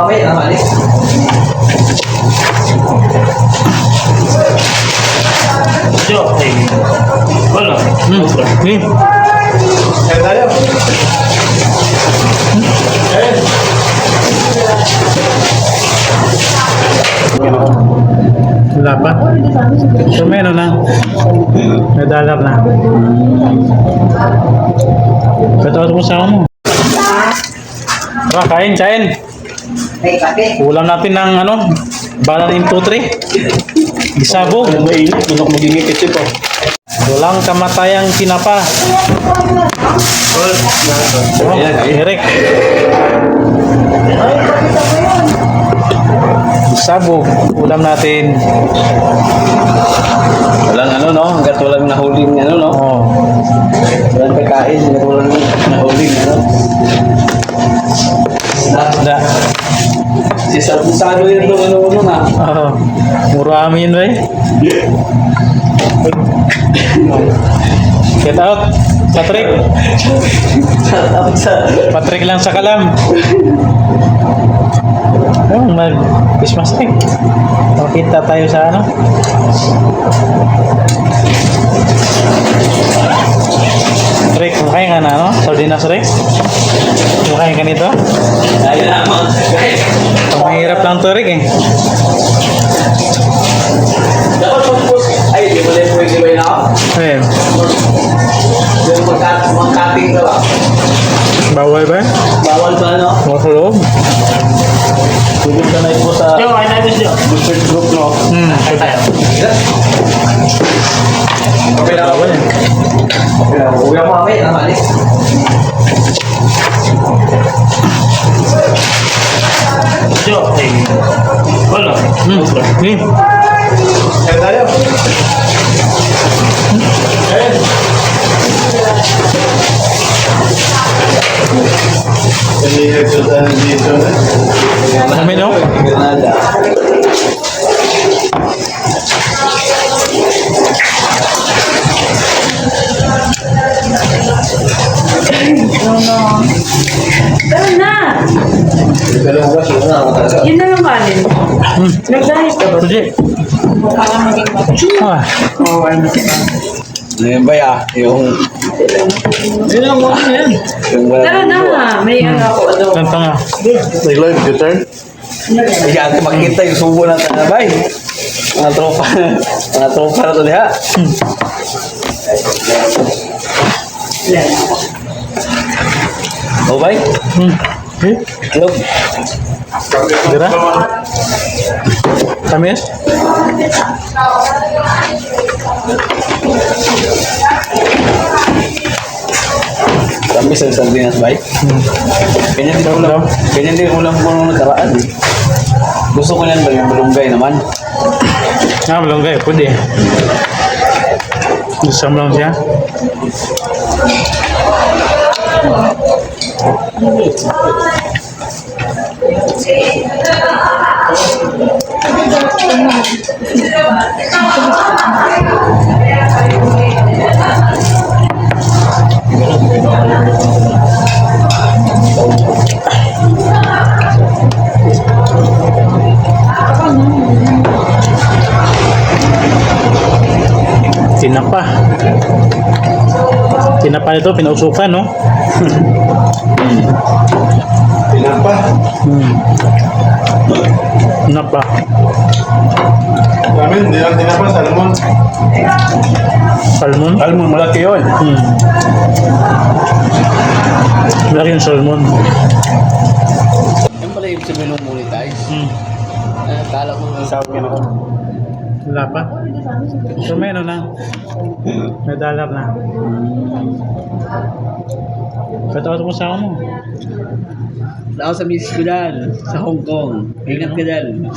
Okay, balik. Jo, wala. Kaya tayo. Wala pa. So meron na. May dollar na. Katawad mo sa ako mo. Tara, kain, kain. Hey, kape. Ulam natin ng ano, banan in 2-3. Gisabog. Mainit, manok magingit ito po. Walang kamatayang tinapa. Oh, Eric. Gisabog. Ulam natin. Walang ano no, hanggat walang nahuling ano no. Oh. Walang pagkain, hanggat walang nahuling ano. Da. Si Sarpusado yun nung ano na. Oh. Mura amin rin. Get out. Patrick. Patrick lang sa kalam. Oh, mag-Christmas tree. Makita tayo sa ano. Rick, makain ka na, no? Sardinas, Rick? Makain ka nito? Dahil naman. Ang mahirap lang to, Rick, eh. Dapat pag-post. Ay, di mo din pwede ba yun ako? Ayun. Yung mag-cutting ka ba? Bawal ba? Bawal ba no? Mga sa loob? Tugod ka na ito sa Yo, kain natin siya. Butchered group no? Kain tayo. Okay na Bawal, eh. Uwi ako mamaya, balik. Jo, wala. Kaya tayo. Kami, no? Granada. Tara na! Yun na lang kanin. Nag-diet ka ba? Sige. Para maging Ah. Ano yun ba ya? Yung Yun ang mga yan. Tara na! May ano ako. Kanta nga. live guitar? Hindi ka makikita yung subo ng tanabay. Mga tropa. Mga tropa na ito diha. Oh, bay? Eh? Hello? Dira? Tamis? Kami sa sardinas, bay? Ganyan din ulam ko nung nakaraan. Eh. Gusto ko yan ba yung malunggay naman? Ah, malunggay. Pwede. Gusto mo lang siya? Tinapa. Tinapa nito, pinausukan, no? Pinapa. Tinapa. Ramen, hindi lang tinapa, salmon. Salmon? Almon, malaki yun. Malaki yung salmon. Yan pala yung sabihin ng monetize. Kala ko nang sabi ka na ako. Wala pa. So meron na. May dollar na. Katawad mo sa ako mo. Ako sa misis ko dyan, sa Hong Kong. Ingat ka dyan.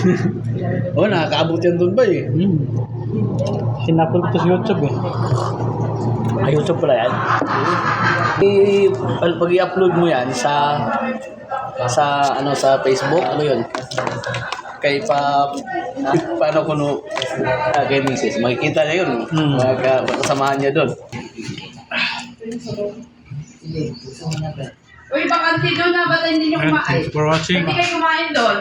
Oo, nakakaabot yan doon ba eh. Sinapol ko to sa YouTube eh. Ay, YouTube pala yan. Pag i-upload mo yan sa Facebook, ano yun? Kay paano ko kay misis, makikita niya yun. Magkasamahan niya doon. Uy, bakante doon na. Ba't hindi nyo kumain? Thanks for watching. Hindi kayo kumain doon.